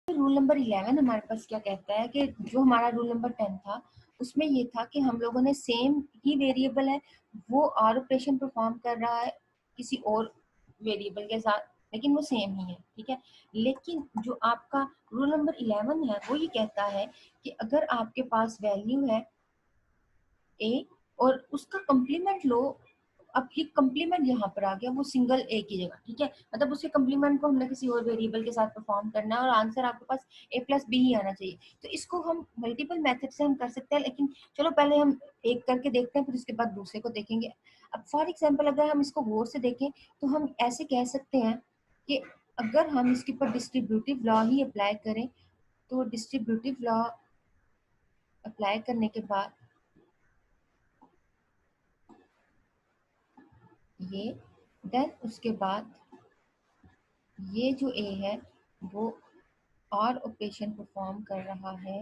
Rule number 11 हमारे पास क्या कहता है कि जो हमारा रूल नंबर 10 था उसमें ये था कि हम लोगों ने सेम ही वेरिएबल है वो और ऑपरेशन परफॉर्म कर रहा है किसी और वेरिएबल के साथ, लेकिन वो सेम ही है, ठीक है। लेकिन जो आपका रूल नंबर 11 है वो ये कहता है कि अगर आपके पास वैल्यू है ए और उसका कंप्लीमेंट लो, अब ये कंप्लीमेंट यहाँ पर आ गया वो सिंगल ए की जगह, ठीक है। मतलब उसके कंप्लीमेंट को हमने किसी और वेरिएबल के साथ परफॉर्म करना है और आंसर आपके पास ए प्लस बी ही आना चाहिए। तो इसको हम मल्टीपल मेथड से हम कर सकते हैं, लेकिन चलो पहले हम एक करके देखते हैं फिर उसके बाद दूसरे को देखेंगे। अब फॉर एग्जाम्पल अगर हम इसको गौर से देखें तो हम ऐसे कह सकते हैं कि अगर हम इसके ऊपर डिस्ट्रीब्यूटिव लॉ ही अप्लाई करें तो डिस्ट्रीब्यूटिव लॉ अप्लाई करने के बाद ये देन उसके बाद ये जो ए है वो और ऑपरेशन परफॉर्म कर रहा है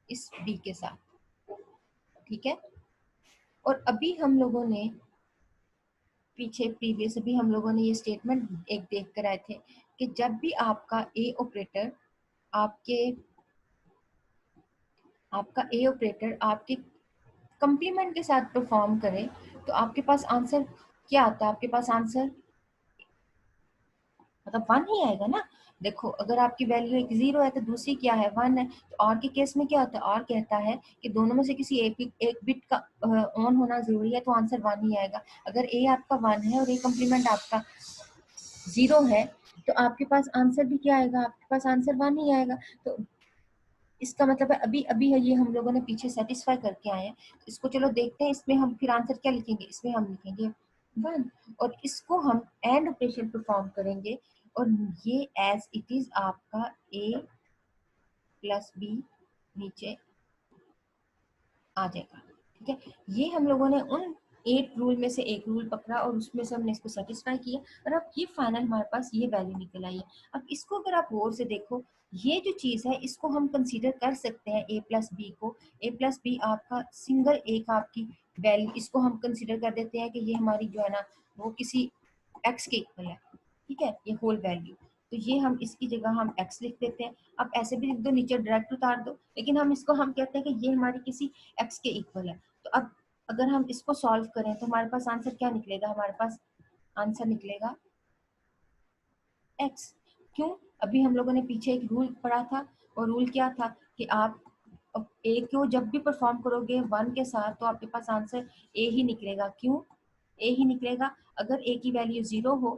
इस बी के साथ, ठीक है। और अभी हम लोगों ने पीछे प्रीवियस अभी हम लोगों ने ये स्टेटमेंट एक देख कर आए थे कि जब भी आपका ए ऑपरेटर आपके आपके कंप्लीमेंट के साथ परफॉर्म करे तो आपके पास आंसर क्या आता है, आपके पास आंसर मतलब 1 ही आएगा ना। देखो अगर आपकी वैल्यू एक 0 है तो दूसरी क्या है 1 है, तो और के केस में क्या होता है, और कहता है कि दोनों में से किसी एक बिट का ऑन होना जरूरी है तो आंसर 1 ही आएगा। अगर ए आपका 1 है और ए कम्प्लीमेंट आपका 0 है तो आपके पास आंसर भी क्या आएगा, आपके पास आंसर 1 ही आएगा। तो इसका मतलब है अभी अभी है ये हम लोगों ने पीछे सेटिस्फाई करके आए हैं। तो इसको चलो देखते हैं इसमें हम फिर आंसर क्या लिखेंगे, इसमें हम लिखेंगे 1 और इसको हम एंड ऑपरेशन परफॉर्म करेंगे और ये एज इट इज आपका a प्लस बी नीचे आ जाएगा, ठीक है। ये हम लोगों ने उन 8 रूल में से एक रूल पकड़ा और उसमें से हमने इसको सेटिस्फाई किया और अब ये फाइनल हमारे पास ये वैल्यू निकल आई है। अब इसको अगर आप गौर से देखो ये जो चीज है इसको हम कंसीडर कर सकते हैं ए प्लस बी को। ए प्लस बी आपका सिंगल एक आपकी वैल्यू, इसको हम कंसीडर कर देते हैं कि ये हमारी जो है ना वो किसी एक्स के इक्वल है, ठीक है, ये होल वैल्यू। तो ये हम इसकी जगह हम x लिख देते हैं। आप ऐसे भी लिख दो नीचे डायरेक्ट उतार दो, लेकिन हम इसको हम कहते हैं कि ये हमारी किसी x के इक्वल है। तो अब अगर हम इसको सॉल्व करें तो हमारे पास आंसर क्या निकलेगा, हमारे पास आंसर निकलेगा x। क्यों, अभी हम लोगों ने पीछे एक रूल पढ़ा था और रूल क्या था कि आप ए को जब भी परफॉर्म करोगे 1 के साथ तो आपके पास आंसर ए ही निकलेगा। क्यों ए ही निकलेगा, अगर ए की वैल्यू 0 हो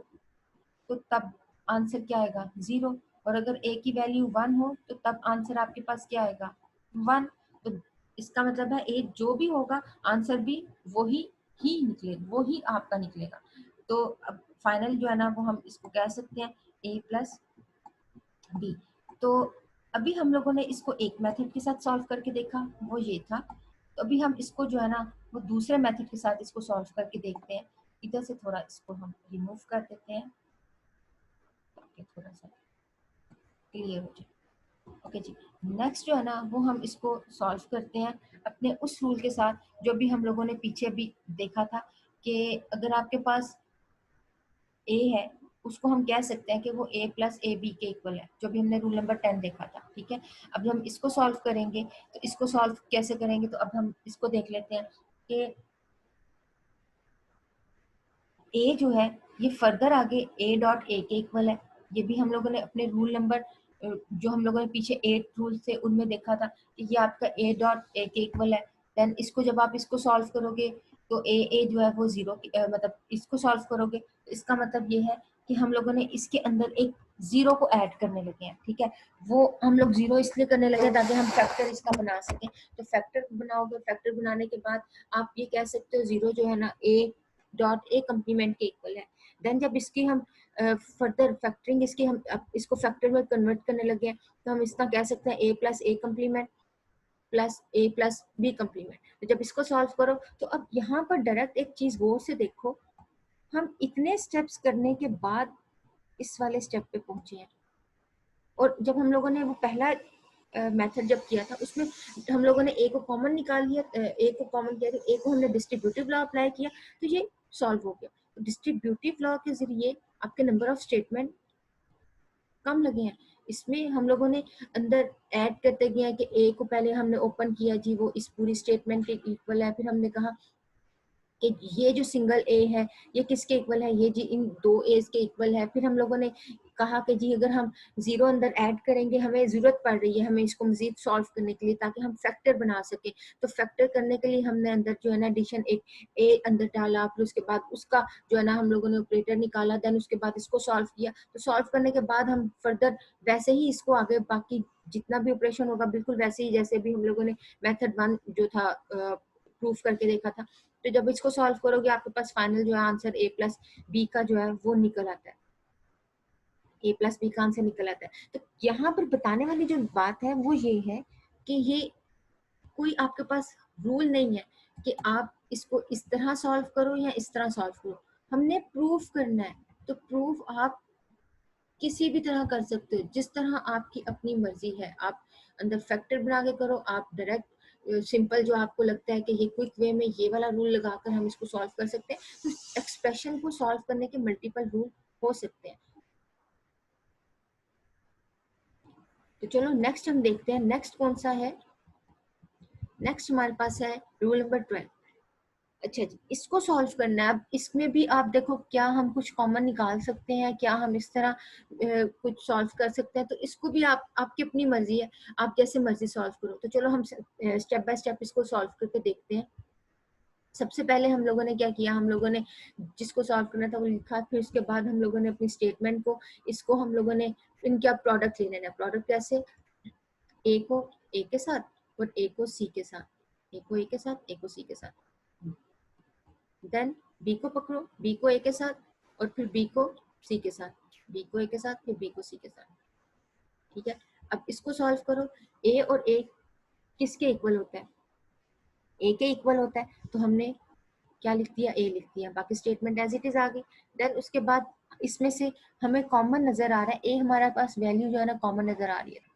तो तब आंसर क्या आएगा 0, और अगर ए की वैल्यू 1 हो तो तब आंसर आपके पास क्या आएगा 1। तो इसका मतलब है ए जो भी होगा आंसर भी वही ही निकलेगा, वो ही आपका निकलेगा। तो अब फाइनल जो है ना वो हम इसको कह सकते हैं ए प्लस बी। तो अभी हम लोगों ने इसको एक मेथड के साथ सॉल्व करके देखा वो ये था, तो अभी हम इसको जो है ना वो दूसरे मेथड के साथ इसको सॉल्व करके देखते हैं। इधर से थोड़ा इसको हम रिमूव कर देते हैं ताकि थोड़ा सा क्लियर हो जाए। ओके जी, नेक्स्ट जो है ना वो हम इसको सॉल्व करते हैं अपने उस रूल के साथ जो भी हम लोगों ने पीछे भी देखा था कि अगर आपके पास ए है उसको हम कह सकते हैं कि वो ए प्लस ए बी के इक्वल है, जो भी हमने रूल नंबर 10 देखा था, ठीक है। अब हम इसको सॉल्व करेंगे तो इसको सॉल्व कैसे करेंगे, तो अब हम इसको देख लेते हैं कि ए जो है ये फर्दर आगे ए डॉट ए के इक्वल है। ये भी हम लोगों ने अपने रूल नंबर जो हम लोगों ने पीछे 8 रूल थे उनमें देखा था कि ये आपका ए डॉट ए के इक्वल है। देन इसको जब आप इसको सॉल्व करोगे तो ए जो है वो 0 मतलब इसको सॉल्व करोगे तो इसका मतलब ये है कि हम लोगों ने इसके अंदर एक 0 को ऐड करने लगे हैं, ठीक है। वो हम लोग 0 इसलिए करने लगे ताकि हम फैक्टर इसका बना सकें। तो फैक्टर बनाओगे, फैक्टर बनाने के बाद आप ये कह सकते हो 0 जो है ना ए डॉट ए कम्प्लीमेंट के इक्वल है। देन जब इसकी हम फर्दर फैक्टरिंग इसकी हम इसको फैक्टर में कन्वर्ट करने लगे हैं तो हम इसका कह सकते हैं A plus A complement plus A plus B complement. तो जब इसको सॉल्व करो तो अब यहाँ पर डायरेक्ट एक चीज गौर से देखो, हम इतने स्टेप्स करने के बाद इस वाले स्टेप पे पहुंचे हैं। और जब हम लोगों ने वो पहला मेथड जब किया था उसमें हम लोगों ने ए को कॉमन निकाल लिया, ए को कॉमन किया तो ए को हमने डिस्ट्रीब्यूटिव लॉ अप्लाई किया तो ये सॉल्व हो गया। तो डिस्ट्रीब्यूटिव लॉ के जरिए आपके नंबर ऑफ स्टेटमेंट कम लगे हैं। इसमें हम लोगों ने अंदर ऐड करते गए कि ए को पहले हमने ओपन किया जी, वो इस पूरी स्टेटमेंट के इक्वल है। फिर हमने कहा कि ये जो सिंगल ए है ये किसके इक्वल है, ये जी इन दो एज के इक्वल है। फिर हम लोगों ने कहा कि जी अगर हम जीरो अंदर ऐड करेंगे, हमें जरूरत पड़ रही है हमें इसको मजीद सॉल्व करने के लिए ताकि हम फैक्टर बना सके, तो फैक्टर करने के लिए हमने अंदर जो है ना एडिशन एक ए अंदर डाला, फिर उसके बाद उसका जो है ना हम लोगों ने ऑपरेटर निकाला, देन उसके बाद इसको सॉल्व किया। तो सॉल्व करने के बाद हम फर्दर वैसे ही इसको आगे बाकी जितना भी ऑपरेशन होगा बिल्कुल वैसे ही जैसे भी हम लोगों ने मेथड 1 जो था प्रूफ करके देखा था। तो जब इसको सॉल्व करोगे आपके पास फाइनल जो है आंसर ए प्लस बी का जो है वो निकल आता है, ए प्लस बी का आंसर निकल आता है। तो यहाँ पर बताने वाली जो बात है वो ये है कि ये कोई आपके पास रूल नहीं है कि आप इसको इस तरह सॉल्व करो या इस तरह सॉल्व करो, हमने प्रूफ करना है। तो प्रूफ आप किसी भी तरह कर सकते हो, जिस तरह आपकी अपनी मर्जी है। आप अंदर फैक्टर बना के करो, आप डायरेक्ट सिंपल जो आपको लगता है कि ये क्विक वे में ये वाला रूल लगाकर हम इसको सॉल्व कर सकते हैं। तो एक्सप्रेशन को सॉल्व करने के मल्टीपल रूल हो सकते हैं। तो चलो नेक्स्ट हम देखते हैं, नेक्स्ट कौन सा है। नेक्स्ट हमारे पास है रूल नंबर 12। अच्छा जी, इसको सॉल्व करना है। अब इसमें भी आप देखो क्या हम कुछ कॉमन निकाल सकते हैं, क्या हम इस तरह कुछ सॉल्व कर सकते हैं। तो इसको भी आप आपकी अपनी मर्जी है, आप जैसे मर्जी सॉल्व करो। तो चलो हम स्टेप बाय स्टेप इसको सॉल्व करके देखते हैं। सबसे पहले हम लोगों ने क्या किया, हम लोगों ने जिसको सॉल्व करना था वो लिखा, फिर उसके बाद हम लोगों ने अपनी स्टेटमेंट को इसको हम लोगों ने इनका प्रोडक्ट ले लेना है। प्रोडक्ट कैसे, ए को ए के साथ और ए को सी के साथ, ए को ए के साथ, ए को सी के साथ। देन बी को पकड़ो, बी को ए के साथ और फिर बी को सी के साथ, बी को ए के साथ फिर बी को सी के साथ। ठीक है, अब इसको सॉल्व करो। ए और ए किसके इक्वल होता है, ए के इक्वल होता है। तो हमने क्या लिख दिया, ए लिख दिया, बाकी स्टेटमेंट एज इट इज आ गई। देन उसके बाद इसमें से हमें कॉमन नजर आ रहा है, ए हमारे पास वैल्यू जो है ना कॉमन नजर आ रही है।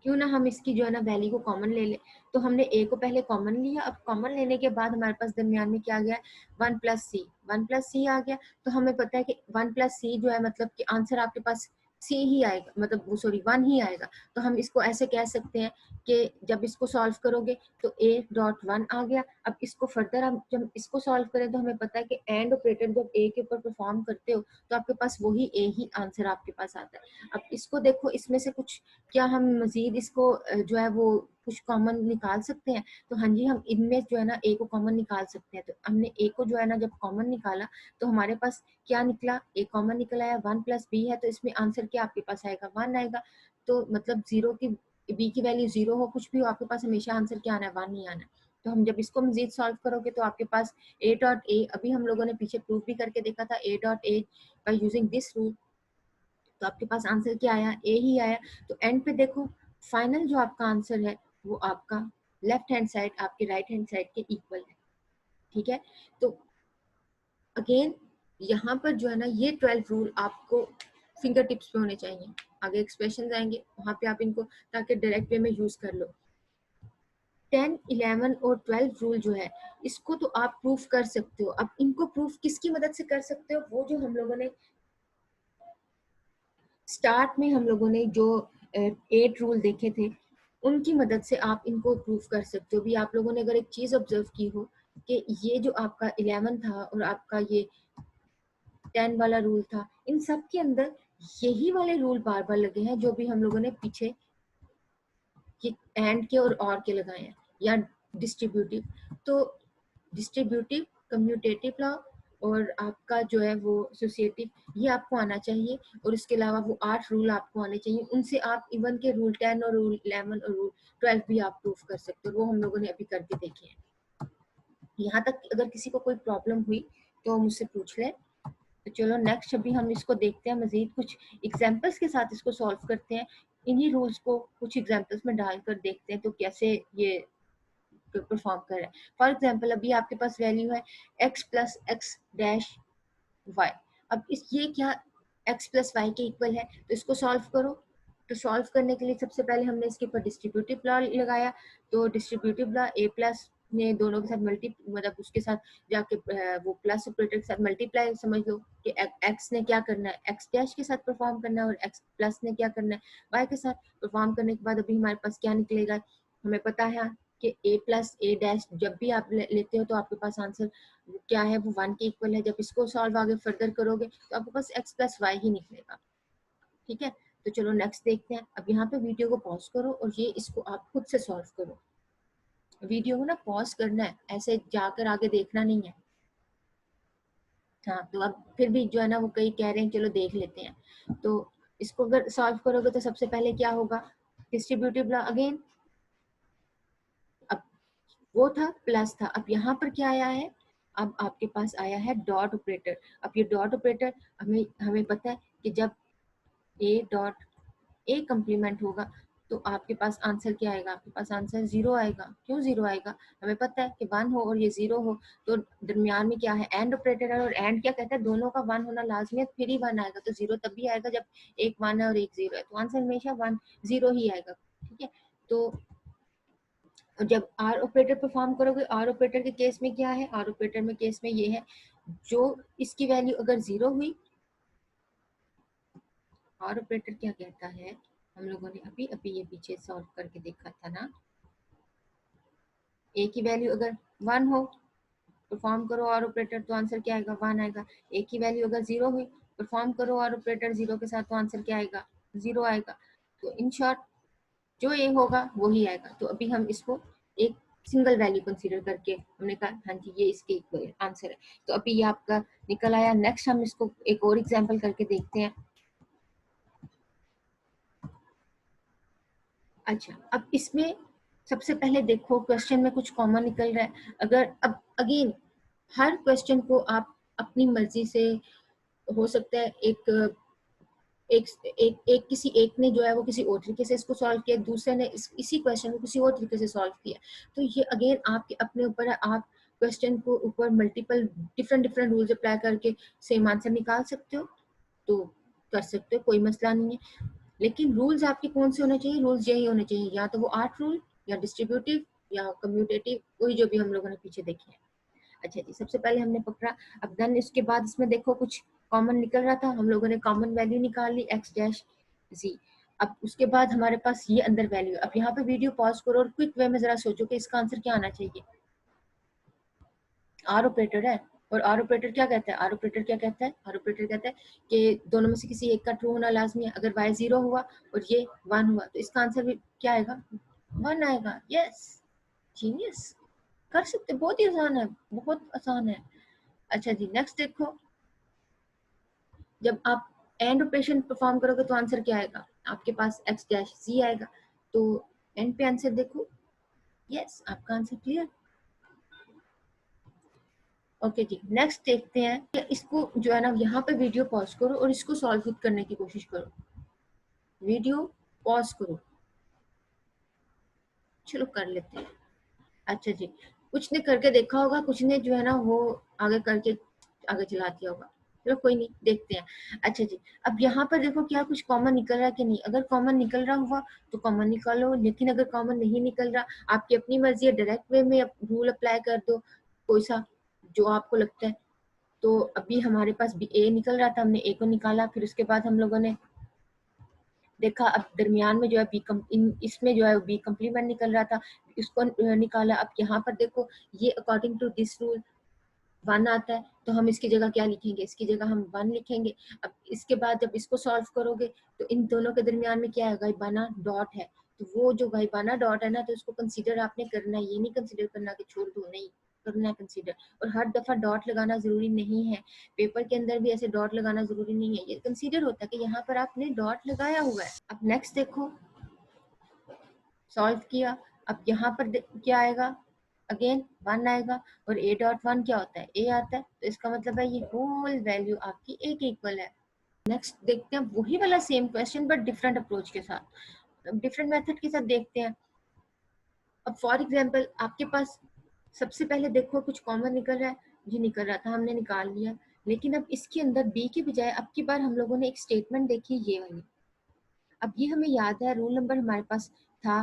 क्यों ना हम इसकी जो है ना वैल्यू को कॉमन ले ले। तो हमने ए को पहले कॉमन लिया, अब कॉमन लेने के बाद हमारे पास दरमियान में क्या आ गया, 1+c, 1+c आ गया। तो हमें पता है कि 1+c जो है मतलब कि आंसर आपके पास सी ही आएगा, मतलब वो सॉरी 1 ही आएगा। तो हम इसको ऐसे कह सकते हैं कि जब इसको सॉल्व करोगे तो a.1 आ गया। अब इसको फर्दर हम जब इसको सॉल्व करें तो हमें पता है कि एंड ऑपरेटर जब ए के ऊपर परफॉर्म करते हो तो आपके पास वही ए ही आंसर आपके पास आता है। अब इसको देखो, इसमें से कुछ क्या हम मजीद इसको जो है वो कुछ कॉमन निकाल सकते हैं। तो हाँ जी, हम इनमें जो है ना ए को कॉमन निकाल सकते हैं। तो हमने ए को जो है ना जब कॉमन निकाला तो हमारे पास क्या निकला, ए कॉमन निकला है, 1+b है। तो इसमें आंसर क्या आपके पास आएगा, 1 आएगा। तो मतलब जीरो की बी की वैल्यू जीरो हो कुछ भी हो, आपके पास हमेशा आंसर क्या आना है, 1 ही आना है। तो हम जब इसको मजीद सॉल्व करोगे तो आपके पास a.a, अभी हम लोगों ने पीछे प्रूफ भी करके देखा था, a.a by using this rule. तो आपके पास आंसर क्या आया, ए ही आया। तो एंड पे देखो फाइनल जो आपका आंसर है वो आपका लेफ्ट हैंड साइड आपके राइट हैंड साइड के इक्वल है। ठीक है, तो अगेन यहाँ पर जो है ना ये 12 रूल आपको फिंगर टिप्स पे होने चाहिए। आगे एक्सप्रेशन आएंगे वहां पे आप इनको ताकि डायरेक्ट वे में यूज कर लो। 10, 11 और 12 रूल जो है इसको तो आप प्रूफ कर सकते हो। अब इनको प्रूफ किसकी मदद से कर सकते हो, वो जो हम लोगों ने स्टार्ट में हम लोगों ने जो 8 रूल देखे थे उनकी मदद से आप इनको प्रूफ कर सकते हो। भी आप लोगों ने अगर एक चीज ऑब्जर्व की हो कि ये जो आपका 11 था और आपका ये 10 वाला रूल था, इन सब के अंदर यही वाले रूल बार बार लगे हैं जो भी हम लोगों ने पीछे ये एंड के और के लगाए हैं, या डिस्ट्रीब्यूटिव। तो डिस्ट्रीब्यूटिव, कम्यूटेटिव लॉ और आपका जो है वो एसोसिएटिव, ये आपको आना चाहिए। और इसके अलावा वो 8 रूल आपको आने चाहिए, उनसे आप इवन के रूल 10 और रूल 11 और रूल 12 भी आप प्रूफ कर सकते हो। वो हम लोगों ने अभी करके देखे हैं। यहाँ तक अगर किसी को कोई प्रॉब्लम हुई तो मुझसे पूछ ले। तो चलो नेक्स्ट अभी हम इसको देखते हैं, मजीद कुछ एग्जाम्पल्स के साथ इसको सॉल्व करते हैं। इन्हीं रूल्स को कुछ एग्जाम्पल्स में डालकर देखते हैं तो कैसे ये परफॉर्म कर रहा है। फॉर एग्जाम्पल अभी आपके पास वैल्यू है x+x-y। अब इस ये क्या x+y के इक्वल है, तो इसको सॉल्व करो। तो सॉल्व करने के लिए सबसे पहले हमने इसके ऊपर डिस्ट्रीब्यूटिव लॉ लगाया। तो डिस्ट्रीब्यूटिव लॉ a+ ने दोनों के साथ मतलब उसके साथ जाके वो प्लस ऑपरेटर के साथ मल्टीप्लाई समझ लो कि एक्स ने क्या करना है, एक्स डैश के साथ परफॉर्म करना है और एक्स प्लस ने क्या करना है, वाई के साथ परफॉर्म करने के बाद अभी हमारे पास क्या निकलेगा, हमें पता है कि ए प्लस ए डैश जब भी आप लेते हो तो आपके पास आंसर क्या है, वो 1 के इक्वल है। जब इसको सॉल्व आगे फर्दर करोगे तो आपके पास एक्स प्लस वाई ही निकलेगा। ठीक है, तो चलो नेक्स्ट देखते हैं। अब यहाँ पे वीडियो को पॉज करो और ये इसको आप खुद से सॉल्व करो। वीडियो को ना पॉज करना है, ऐसे जाकर आगे देखना नहीं है। हाँ, तो अब फिर भी जो है ना वो कई कह रहे हैं चलो देख लेते हैं। तो इसको अगर सॉल्व करोगे तो सबसे पहले क्या होगा, डिस्ट्रीब्यूटिव लॉ अगेन, अब वो था प्लस था, अब यहाँ पर क्या आया है, अब आपके पास आया है डॉट ऑपरेटर। अब ये डॉट ऑपरेटर हमें हमें पता है कि जब ए डॉट ए कंप्लीमेंट होगा तो आपके पास आंसर क्या आएगा, आपके पास आंसर 0 आएगा। क्यों 0 आएगा, हमें पता है कि 1 हो और ये 0 हो तो दरमियान में क्या है, एंड ऑपरेटर है, और एंड क्या कहता है, दोनों का 1 होना लाजमी है, फिर ही 1 आएगा। तो 0 तभी आएगा जब एक 1 है और एक 0 है, तो आंसर हमेशा 1 0 ही आएगा। ठीक है, तो जब आर ऑपरेटर परफॉर्म करोगे, आर ऑपरेटर के केस में क्या है, आर ऑपरेटर में केस में ये है, जो इसकी वैल्यू अगर 0 हुई, आर ऑपरेटर क्या कहता है, हम लोगों ने अभी अभी ये पीछे सॉल्व करके देखा था ना, ए की वैल्यू अगर 1 हो, परफॉर्म करो आर ऑपरेटर तो आंसर क्या आएगा, 1 आएगा। ए की वैल्यू अगर 0 हुई, परफॉर्म करो आर ऑपरेटर 0 के साथ तो आंसर क्या आएगा, 0 आएगा। तो इन शॉर्ट जो ए होगा वो ही आएगा। तो अभी हम इसको एक सिंगल वैल्यू कंसीडर करके हमने कहा हाँ जी ये इसके इक्वल आंसर है। तो अभी ये आपका निकल आया। नेक्स्ट हम इसको एक और एग्जांपल करके देखते हैं। अच्छा, अब इसमें सबसे पहले देखो क्वेश्चन में कुछ कॉमन निकल रहा है। अगर अब अगेन हर क्वेश्चन को आप अपनी मर्जी से, हो सकता है एक एक किसी एक ने जो है वो किसी और तरीके से इसको सॉल्व किया, दूसरे ने इसी क्वेश्चन को किसी और तरीके से सॉल्व किया। तो ये अगेन आपके अपने ऊपर है, आप क्वेश्चन को ऊपर multiple different different rules apply करके सेम आंसर निकाल सकते हो, तो कर सकते हो, कोई मसला नहीं है। लेकिन रूल्स आपके कौन से होने चाहिए, रूल्स यही होने चाहिए, या तो वो आर्ट रूल या डिस्ट्रीब्यूटिव या कम्यूटेटिव, वही जो भी हम लोगों ने पीछे देखे हैं। अच्छा जी, सबसे पहले हमने पकड़ा। अब देन इसके बाद इसमें देखो कुछ कॉमन निकल रहा था, हम लोगों ने कॉमन वैल्यू निकाल ली एक्स डैश जी। अब उसके बाद हमारे पास ये अंदर वैल्यू। अब यहाँ पे वीडियो पॉज करो और क्विक वे में जरा सोचो कि इसका आंसर क्या आना चाहिए। आर ऑपरेटर है और आर ऑपरेटर क्या कहता है, आर ऑपरेटर क्या कहता है, आर ऑपरेटर कहता है कि दोनों में से किसी एक का ट्रू होना लाजमी है। अगर वाई 0 हुआ और ये 1 हुआ तो इसका आंसर भी क्या आएगा, 1 आएगा। यस, जीनियस, कर सकते, बहुत ही आसान है, बहुत आसान है। अच्छा जी, नेक्स्ट देखो, जब आप एंड ऑपरेशन परफॉर्म करोगे तो आंसर क्या आएगा, आपके पास एक्स डैश जी आएगा। तो एंड पे आंसर देखो, यस, आपका आंसर क्लियर। ओके जी, नेक्स्ट देखते हैं। इसको जो है ना यहाँ पे वीडियो पॉज करो और इसको सॉल्व खुद करने की कोशिश करो। वीडियो पॉज करो, चलो कर लेते हैं। अच्छा जी, कुछ ने करके देखा होगा, कुछ ने जो है ना वो आगे करके आगे चला दिया होगा, चलो कोई नहीं, देखते हैं। अच्छा जी, अब यहाँ पर देखो क्या कुछ कॉमन निकल रहा है कि नहीं। अगर कॉमन निकल रहा हुआ तो कॉमन निकालो, लेकिन अगर कॉमन नहीं निकल रहा, आपकी अपनी मर्जी है, डायरेक्ट वे में रूल अप्लाई कर दो कोई सा जो आपको लगता है। तो अभी हमारे पास बी ए निकल रहा था, हमने ए को निकाला, फिर उसके बाद हम लोगों ने देखा अब दरमियान में जो है इसमें जो है बी कम्प्लीमेंट निकल रहा था, इसको निकाला। अब यहाँ पर देखो ये अकॉर्डिंग टू दिस रूल 1 आता है, तो हम इसकी जगह क्या लिखेंगे, इसकी जगह हम 1 लिखेंगे। अब इसके बाद जब इसको सॉल्व करोगे तो इन दोनों के दरमियान में क्या है, गायबाना डॉट है। तो वो जो गायबाना डॉट है ना, तो उसको कंसीडर आपने करना है, ये नहीं कंसीडर करना कि छोड़ दो, नहीं करना है कंसीडर। और हर दफा डॉट लगाना जरूरी नहीं है, पेपर के अंदर भी ऐसे डॉट लगाना जरूरी नहीं है, ये कंसीडर होता है कि यहाँ पर आपने डॉट लगाया हुआ है। अब नेक्स्ट देखो, सॉल्व किया, अब यहाँ पर क्या आएगा, अगेन 1 आएगा, और a डॉट 1 क्या होता है, a आता है, तो इसका मतलब है ये होल वैल्यू आपकी a के इक्वल है। नेक्स्ट देखते हैं वही वाला same question but different approach के साथ, डिफरेंट मेथड के साथ देखते हैं। अब फॉर एग्जांपल आपके पास सबसे पहले देखो कुछ कॉमन निकल रहा है, ये निकल रहा था, हमने निकाल लिया। लेकिन अब इसके अंदर b के बजाय अब की बार हम लोगों ने एक स्टेटमेंट देखी, ये वाली। अब ये हमें याद है, रूल नंबर हमारे पास था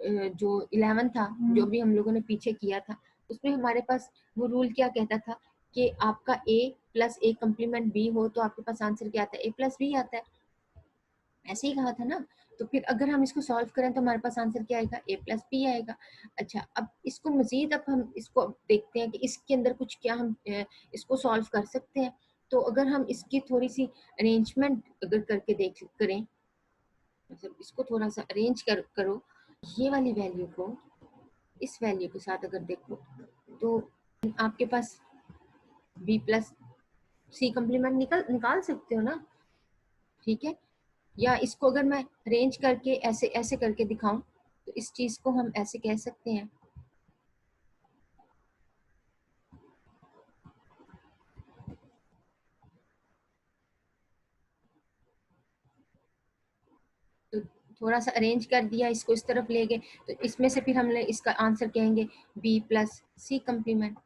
जो 11 था, जो भी हम लोगों ने पीछे किया था, उसमें हमारे पास वो रूल क्या कहता था कि आपका a plus a complement b हो तो आपके पास आंसर क्या आता है, a प्लस b आता है, ऐसे ही कहा था ना। तो फिर अगर हम इसको सॉल्व करें तो हमारे पास आंसर क्या आएगा, a प्लस बी आएगा। अच्छा, अब इसको मजीद अब हम इसको देखते हैं कि इसके अंदर कुछ क्या हम इसको सॉल्व कर सकते हैं। तो अगर हम इसकी थोड़ी सी अरेंजमेंट अगर करके देख करें, मतलब इसको थोड़ा सा अरेंज करो, ये वाली वैल्यू को इस वैल्यू के साथ अगर देखो तो आपके पास b प्लस सी कम्प्लीमेंट निकाल सकते हो ना, ठीक है। या इसको अगर मैं अरेंज करके ऐसे ऐसे करके दिखाऊं तो इस चीज को हम ऐसे कह सकते हैं, तो थोड़ा सा अरेंज कर दिया, इसको इस तरफ ले गए, तो इसमें से फिर हमने इसका आंसर कहेंगे b प्लस सी कम्प्लीमेंट,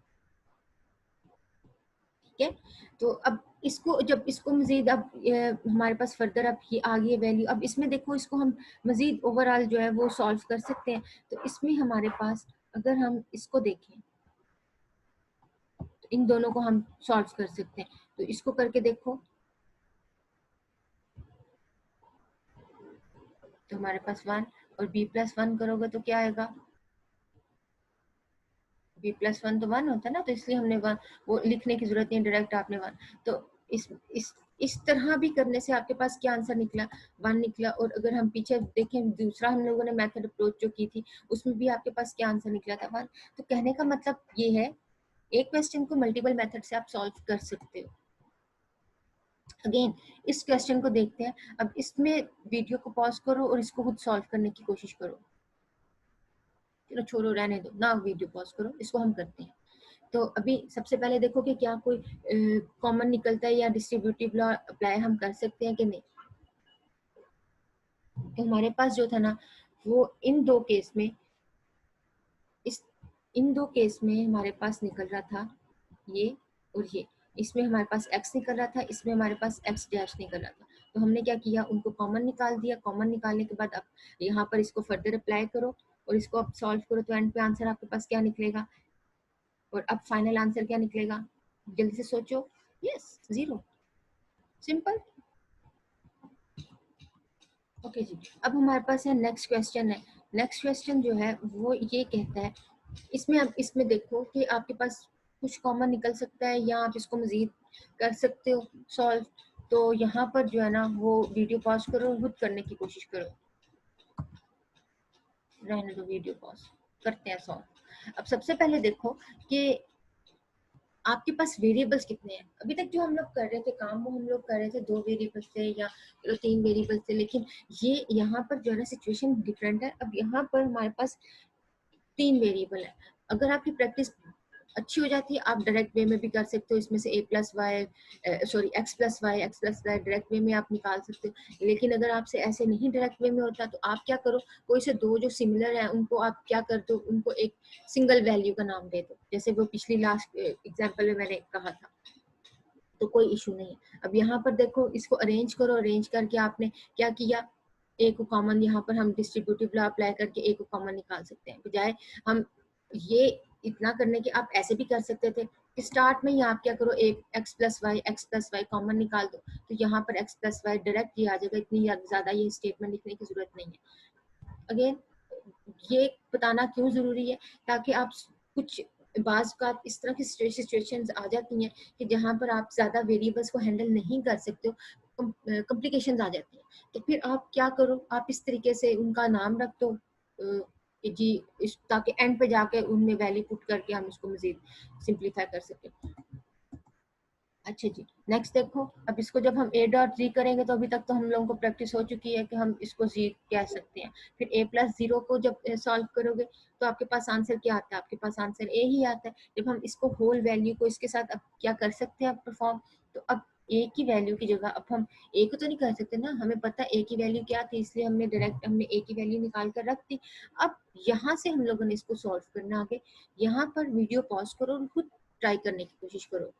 ठीक है। तो अब इसको जब इसको मजीद अब हमारे पास फर्दर अब ये आ गई वैल्यू, अब इसमें देखो इसको हम मजीद ओवरऑल जो है वो सॉल्व कर सकते हैं। तो इसमें हमारे पास अगर हम इसको देखें तो इन दोनों को हम सॉल्व कर सकते हैं। तो इसको करके देखो तो हमारे पास 1 और b प्लस 1 करोगे तो क्या आएगा, b प्लस 1 तो 1 होता है ना, तो इसलिए हमने 1 वो लिखने की जरूरत नहीं, डायरेक्ट आपने 1। तो इस इस इस तरह भी करने से आपके पास क्या आंसर निकला, 1 निकला। और अगर हम पीछे देखें दूसरा हम लोगों ने मेथड अप्रोच जो की थी उसमें भी आपके पास क्या आंसर निकला था, 1। तो कहने का मतलब ये है, एक क्वेश्चन को मल्टीपल मेथड से आप सॉल्व कर सकते हो। अगेन इस क्वेश्चन को देखते हैं। अब इसमें वीडियो को पॉज करो और इसको खुद सॉल्व करने की कोशिश करो, चलो छोड़ो रहने दो ना, वीडियो पॉज करो, इसको हम करते हैं। तो अभी सबसे पहले देखो कि क्या कोई कॉमन निकलता है या डिस्ट्रीब्यूटिव लॉ अप्लाई हम कर सकते हैं कि नहीं। तो हमारे पास जो था ना वो इन दो केस में, इस इन दो केस में हमारे पास निकल रहा था ये और ये, इसमें हमारे पास x निकल रहा था, इसमें हमारे पास x डैश निकल रहा था। तो हमने क्या किया, उनको कॉमन निकाल दिया। कॉमन निकालने के बाद अब यहाँ पर इसको फर्दर अप्लाई करो और इसको अब सॉल्व करो, तो एंड पे आंसर आपके पास क्या निकलेगा, और अब फाइनल आंसर क्या निकलेगा, जल्दी से सोचो। Yes, 0, simple. ओके जी, अब हमारे पास है नेक्स्ट क्वेश्चन है। नेक्स्ट क्वेश्चन जो है वो ये कहता है, इसमें अब इसमें देखो कि आपके पास कुछ कॉमन निकल सकता है या आप इसको मजीद कर सकते हो सॉल्व। तो यहाँ पर जो है ना वो वीडियो पॉज करो, खुद करने की कोशिश करो, रहने दो वीडियो पॉज, करते हैं सॉल्व। अब सबसे पहले देखो कि आपके पास वेरिएबल्स कितने हैं। अभी तक जो हम लोग कर रहे थे काम, वो हम लोग कर रहे थे 2 वेरिएबल्स से या 3 वेरिएबल्स से, लेकिन ये यहाँ पर जो है ना सिचुएशन डिफरेंट है। अब यहाँ पर हमारे पास 3 वेरिएबल है। अगर आपकी प्रैक्टिस अच्छी हो जाती है, आप डायरेक्ट वे में भी कर सकते हो, इसमें से a plus Y sorry x plus Y direct way में आप निकाल सकते हो। लेकिन अगर आपसे ऐसे नहीं डायरेक्ट वे में होता तो आप क्या करो, कोई से दो जो सिमिलर है उनको आप क्या कर दो, उनको एक सिंगल वैल्यू का नाम दे दो, जैसे वो पिछली लास्ट एग्जाम्पल में मैंने कहा था। तो कोई इशू नहीं है। अब यहाँ पर देखो, इसको अरेंज करो, अरेंज करके आपने क्या किया, ए को कॉमन, यहाँ पर हम डिस्ट्रीब्यूटिव लॉ अप्लाई करके ए को कॉमन निकाल सकते हैं। बजाय हम ये इतना करने के आप ऐसे भी कर सकते थे कि स्टार्ट में ही आप क्या करो, एक एक्स प्लस वाई कॉमन निकाल दो, तो यहाँ पर एक्स प्लस वाई डायरेक्ट ये आ जाएगा, इतनी ज्यादा ये स्टेटमेंट लिखने की जरूरत नहीं है। अगेन ये बताना क्यों जरूरी है, ताकि आप कुछ बाज का इस तरह की सिचुएशंस आ जाती हैं कि जहाँ पर आप ज्यादा वेरिएबल्स को हैंडल नहीं कर सकते हो, कॉम्प्लिकेशंस आ जाती हैं। तो फिर आप क्या करो, आप इस तरीके से उनका नाम रख दो कि जी ताकि एंड पे जाके उनमें वैल्यू पुट करके हम इसको मजीद सिंप्लीफाई कर सकें। अच्छा जी, नेक्स्ट देखो, अब इसको जब हम a डॉट जी करेंगे तो अभी तक तो हम लोगों को प्रैक्टिस हो चुकी है कि हम इसको जी कह सकते हैं। फिर a प्लस 0 को जब सॉल्व करोगे तो आपके पास आंसर क्या आता है, आपके पास आंसर a ही आता है। जब हम इसको होल वैल्यू को इसके साथ अब क्या कर सकते हैं परफॉर्म, तो अब a की वैल्यू की जगह अब हम a को तो नहीं कर सकते ना, हमें पता है a की वैल्यू क्या थी, इसलिए हमने डायरेक्ट हमने a की वैल्यू निकाल कर रख दी। अब यहाँ से हम लोगों ने इसको सॉल्व करना आगे, यहाँ पर वीडियो पॉज करो और खुद ट्राई करने की कोशिश करो।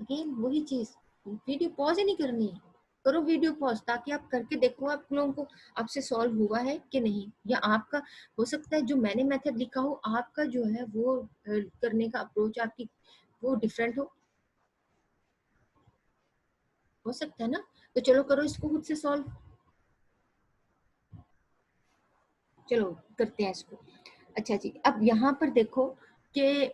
अगेन वही चीज, वीडियो पॉज ही नहीं करनी है, करो वीडियो पॉज, ताकि आप करके देखो आप लोगों को आपसे सॉल्व हुआ है कि नहीं, या आपका हो सकता है जो मैंने मेथड लिखा हो आपका जो है वो करने का अप्रोच आपकी वो डिफरेंट हो सकता है ना। तो चलो करो इसको खुद से सॉल्व, चलो करते हैं इसको। अच्छा जी, अब यहाँ पर देखो कि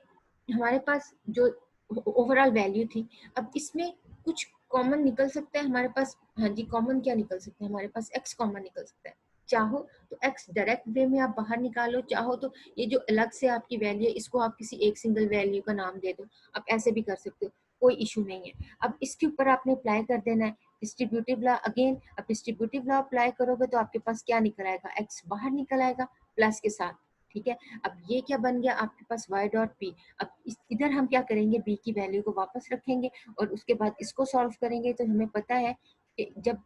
हमारे पास जो ओवरऑल वैल्यू थी, अब इसमें कुछ कॉमन निकल सकता है हमारे पास। हाँ जी, कॉमन क्या निकल सकता है हमारे पास, एक्स कॉमन निकल सकता है। चाहो तो एक्स डायरेक्ट वे में आप बाहर निकालो, चाहो तो ये जो अलग से आपकी वैल्यू है इसको आप किसी एक सिंगल वैल्यू का नाम दे दो, आप ऐसे भी कर सकते हो, कोई इशू नहीं है। अब इसके ऊपर आपने अप्लाई कर देना है डिस्ट्रीब्यूटिव लॉ अगेन। अब डिस्ट्रीब्यूटिव लॉ अप्लाई करोगे तो आपके पास क्या निकल आएगा, एक्स बाहर निकल आएगा प्लस के साथ, ठीक है। अब ये क्या बन गया आपके पास y डॉट पी। अब इधर हम क्या करेंगे, b की वैल्यू को वापस रखेंगे और उसके बाद इसको सॉल्व करेंगे। तो हमें पता है कि जब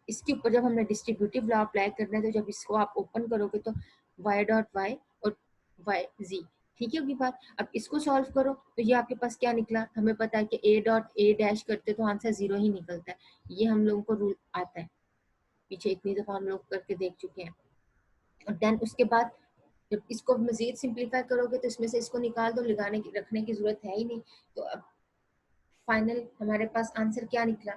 इसके ऊपर जब हमने डिस्ट्रीब्यूटिव लॉ अप्लाई करना है, तो जब इसको आप ओपन करोगे तो y डॉट वाई और y z, ठीक है होगी बात। अब इसको सॉल्व करो तो ये आपके पास क्या निकला, हमें पता है कि a डॉट a डैश करते तो आंसर 0 ही निकलता है, ये हम लोगों को रूल आता है, पीछे इतनी दफा हम लोग करके देख चुके हैं। और देन उसके बाद जब इसको मजीद सिंप्लीफाई करोगे तो इसमें से इसको निकाल दो, लगाने की रखने की जरूरत है ही नहीं। तो अब फाइनल हमारे पास आंसर क्या निकला।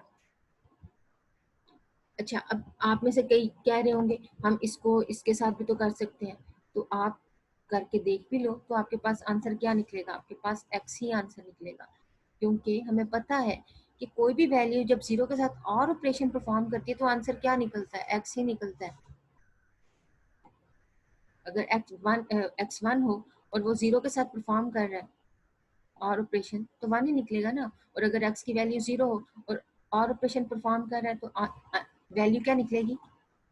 अच्छा, अब आप में से कई कह रहे होंगे हम इसको इसके साथ भी तो कर सकते हैं, तो आप करके देख भी लो, तो आपके पास आंसर क्या निकलेगा, आपके पास एक्स ही आंसर निकलेगा। क्योंकि हमें पता है कि कोई भी वैल्यू जब जीरो के साथ और ऑपरेशन परफॉर्म करती है तो आंसर क्या निकलता है, एक्स ही निकलता है। अगर एक्स वन हो और वो जीरो के साथ परफॉर्म कर रहा है और ऑपरेशन, तो वन ही निकलेगा ना। और अगर एक्स की वैल्यू जीरो हो और ऑपरेशन परफॉर्म कर रहा है तो वैल्यू क्या निकलेगी,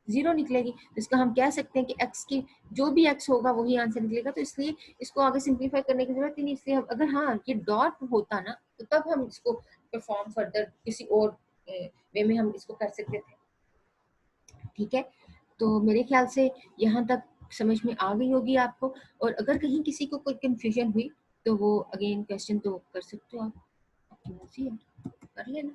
जीरो निकलेगी। तो इसका हम कह सकते हैं कि एक्स की जो भी एक्स होगा वही आंसर निकलेगा। तो इसलिए इसको आगे सिंप्लीफाई करने की जरूरत ही नहीं। इसलिए अगर हाँ ये डॉट होता ना तो तब हम इसको परफॉर्म फर्दर किसी और वे में हम इसको कर सकते थे, ठीक है। तो मेरे ख्याल से यहाँ तक समझ में आ गई होगी आपको। और अगर कहीं किसी को कोई कंफ्यूजन हुई तो वो अगेन क्वेश्चन तो कर सकते हो आप, आपकी मर्जी है, कर लेना।